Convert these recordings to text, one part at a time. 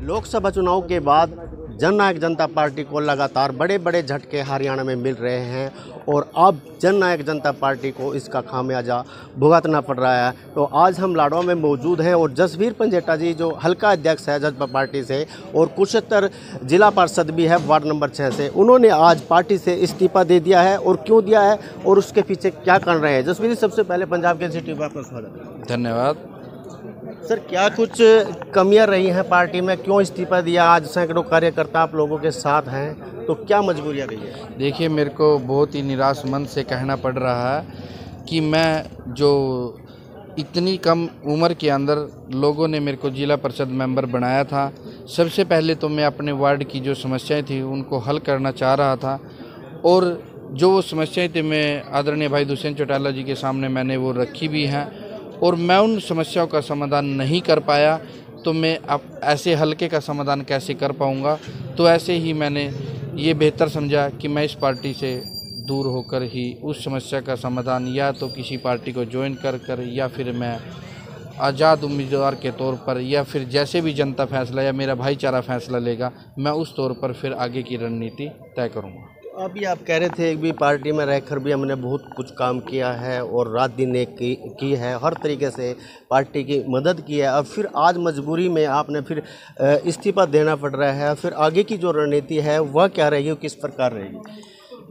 लोकसभा चुनाव के बाद जननायक जनता पार्टी को लगातार बड़े बड़े झटके हरियाणा में मिल रहे हैं और अब जननायक जनता पार्टी को इसका खामियाजा भुगतना पड़ रहा है। तो आज हम लाडवा में मौजूद हैं और जसबीर पंजेटा जी जो हल्का अध्यक्ष है जजपा पार्टी से और कुशेतर जिला पार्षद भी है वार्ड नंबर 6 से, उन्होंने आज पार्टी से इस्तीफा दे दिया है और क्यों दिया है और उसके पीछे क्या कर रहे हैं। जसबीर जी, सबसे पहले पंजाब के सिटी में आपका स्वागत। धन्यवाद सर, क्या कुछ कमियां रही हैं पार्टी में, क्यों इस्तीफा दिया? आज सैकड़ों कार्यकर्ता आप लोगों के साथ हैं, तो क्या मजबूरियां रही है? देखिए, मेरे को बहुत ही निराश मन से कहना पड़ रहा है कि मैं जो इतनी कम उम्र के अंदर लोगों ने मेरे को जिला परिषद मेंबर बनाया था, सबसे पहले तो मैं अपने वार्ड की जो समस्याएं थी उनको हल करना चाह रहा था और जो वो समस्याएं थी मैं आदरणीय भाई दुष्यंत चौटाला जी के सामने मैंने वो रखी भी हैं और मैं उन समस्याओं का समाधान नहीं कर पाया तो मैं अब ऐसे हल्के का समाधान कैसे कर पाऊंगा। तो ऐसे ही मैंने ये बेहतर समझा कि मैं इस पार्टी से दूर होकर ही उस समस्या का समाधान या तो किसी पार्टी को ज्वाइन कर या फिर मैं आज़ाद उम्मीदवार के तौर पर या फिर जैसे भी जनता फैसला या मेरा भाईचारा फैसला लेगा मैं उस तौर पर फिर आगे की रणनीति तय करूँगा। अभी आप कह रहे थे एक भी पार्टी में रहकर भी हमने बहुत कुछ काम किया है और रात दिन एक की है, हर तरीके से पार्टी की मदद की है। अब फिर आज मजबूरी में आपने फिर इस्तीफा देना पड़ रहा है, फिर आगे की जो रणनीति है वह क्या रहेगी, किस प्रकार रहेगी?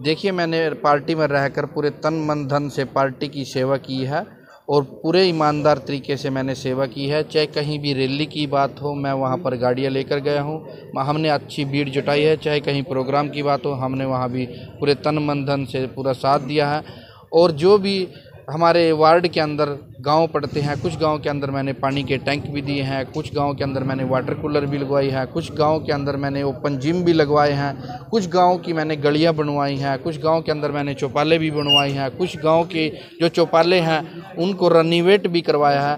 देखिए, मैंने पार्टी में रहकर पूरे तन मन धन से पार्टी की सेवा की है और पूरे ईमानदार तरीके से मैंने सेवा की है। चाहे कहीं भी रैली की बात हो मैं वहाँ पर गाड़ियाँ लेकर गया हूँ, हमने अच्छी भीड़ जुटाई है। चाहे कहीं प्रोग्राम की बात हो हमने वहाँ भी पूरे तन मन धन से पूरा साथ दिया है। और जो भी हमारे वार्ड के अंदर गांव पड़ते हैं, कुछ गांव के अंदर मैंने पानी के टैंक भी दिए हैं, कुछ गांव के अंदर मैंने वाटर कूलर भी लगवाई है, कुछ गांव के अंदर मैंने ओपन जिम भी लगवाए हैं, कुछ गांव की मैंने गलियां बनवाई हैं, कुछ गांव के अंदर मैंने चौपाले भी बनवाई हैं, कुछ गांव के जो चौपाले हैं उनको रेनोवेट भी करवाया है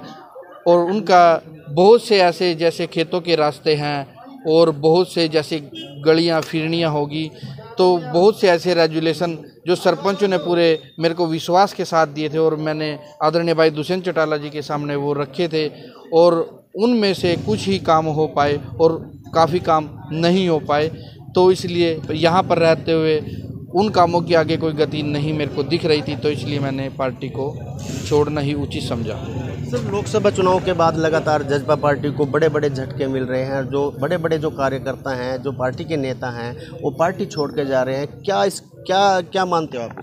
और उनका बहुत से ऐसे जैसे खेतों के रास्ते हैं और बहुत से जैसे गलियाँ फिरनियाँ होगी तो बहुत से ऐसे रेजुलेशन जो सरपंचों ने पूरे मेरे को विश्वास के साथ दिए थे और मैंने आदरणीय भाई दुष्यंत चौटाला जी के सामने वो रखे थे और उनमें से कुछ ही काम हो पाए और काफ़ी काम नहीं हो पाए। तो इसलिए यहाँ पर रहते हुए उन कामों की आगे कोई गति नहीं मेरे को दिख रही थी, तो इसलिए मैंने पार्टी को छोड़ना ही उचित समझा। सर, लोकसभा चुनाव के बाद लगातार जजपा पार्टी को बड़े बड़े झटके मिल रहे हैं। जो बड़े बड़े जो कार्यकर्ता हैं, जो पार्टी के नेता हैं, वो पार्टी छोड़ के जा रहे हैं। क्या मानते हो आप?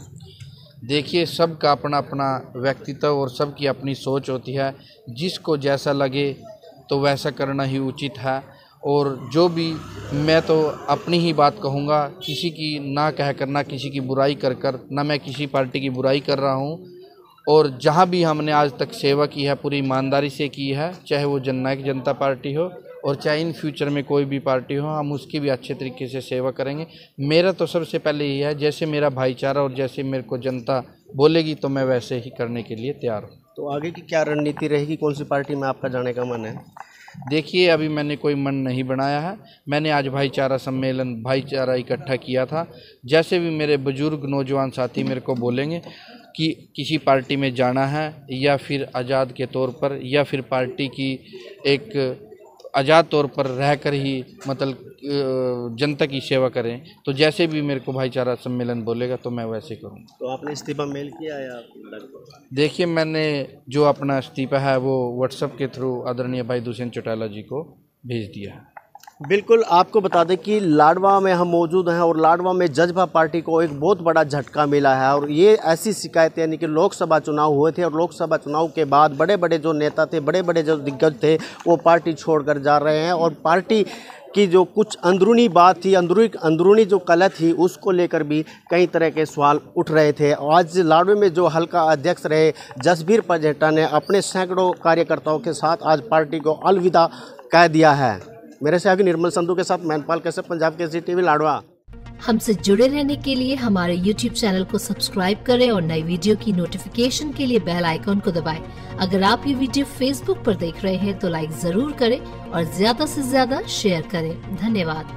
देखिए, सबका अपना अपना व्यक्तित्व और सबकी अपनी सोच होती है, जिसको जैसा लगे तो वैसा करना ही उचित है। और जो भी मैं तो अपनी ही बात कहूँगा, किसी की ना कह कर ना किसी की बुराई कर ना मैं किसी पार्टी की बुराई कर रहा हूँ। और जहाँ भी हमने आज तक सेवा की है पूरी ईमानदारी से की है, चाहे वो जननायक जनता पार्टी हो और चाहे इन फ्यूचर में कोई भी पार्टी हो, हम उसकी भी अच्छे तरीके से सेवा करेंगे। मेरा तो सबसे पहले ये है, जैसे मेरा भाईचारा और जैसे मेरे को जनता बोलेगी तो मैं वैसे ही करने के लिए तैयार हूँ। तो आगे की क्या रणनीति रहेगी, कौन सी पार्टी में आपका जाने का मन है? देखिए, अभी मैंने कोई मन नहीं बनाया है। मैंने आज भाईचारा सम्मेलन भाईचारा इकट्ठा किया था। जैसे भी मेरे बुजुर्ग नौजवान साथी मेरे को बोलेंगे कि किसी पार्टी में जाना है या फिर आज़ाद के तौर पर या फिर पार्टी की एक आज़ाद तौर पर रहकर ही मतलब जनता की सेवा करें, तो जैसे भी मेरे को भाईचारा सम्मेलन बोलेगा तो मैं वैसे करूँगा। तो आपने इस्तीफा मेल किया या? देखिए, मैंने जो अपना इस्तीफा है वो व्हाट्सएप के थ्रू आदरणीय भाई दुष्यंत चौटाला जी को भेज दिया है। बिल्कुल, आपको बता दें कि लाडवा में हम मौजूद हैं और लाडवा में जजपा पार्टी को एक बहुत बड़ा झटका मिला है और ये ऐसी शिकायतें यानी कि लोकसभा चुनाव हुए थे और लोकसभा चुनाव के बाद बड़े बड़े जो नेता थे, बड़े बड़े जो दिग्गज थे, वो पार्टी छोड़कर जा रहे हैं और पार्टी की जो कुछ अंदरूनी बात थी, अंदरूनी जो कलह थी, उसको लेकर भी कई तरह के सवाल उठ रहे थे। आज लाडवे में जो हल्का अध्यक्ष रहे जसबीर पंजेटा ने अपने सैकड़ों कार्यकर्ताओं के साथ आज पार्टी को अलविदा कह दिया है। मेरे से आगे निर्मल संधू के साथ मैनपाल कैसे, पंजाब के टीवी लाडवा। हमसे जुड़े रहने के लिए हमारे YouTube चैनल को सब्सक्राइब करें और नई वीडियो की नोटिफिकेशन के लिए बेल आइकॉन को दबाएं। अगर आप ये वीडियो Facebook पर देख रहे हैं तो लाइक जरूर करें और ज्यादा से ज्यादा शेयर करें। धन्यवाद।